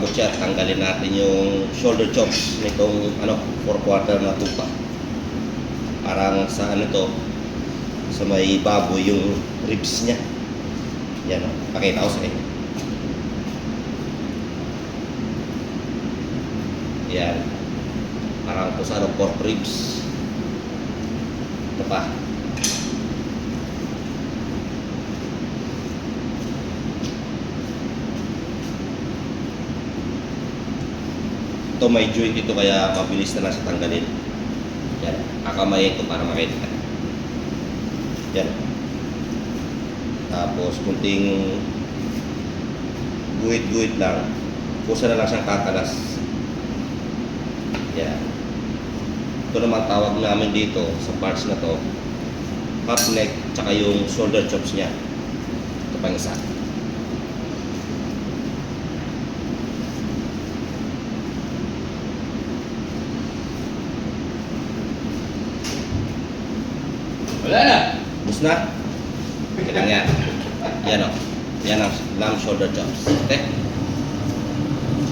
butcher, tanggalin natin yung shoulder chops nitong 4/4 na tupa. Parang sa sa may baboy yung ribs niya. Yan pakita ko sa inyo. Yan. Parang kung sa pork ribs. Ito pa. Ito may joint ito kaya mabilis na lang siya tanggalin. Yan. Kakamayin ito para makita. Yan. Tapos kunting guhit-guhit lang. Kusa na lang siyang kakalas. Yan. Ito naman tawag namin dito sa parts na to, half neck, tsaka yung shoulder chops niya. Ito pang isa. Wala na. Bus na? Kailang yan. Yan yan ang lamb shoulder chops. Okay?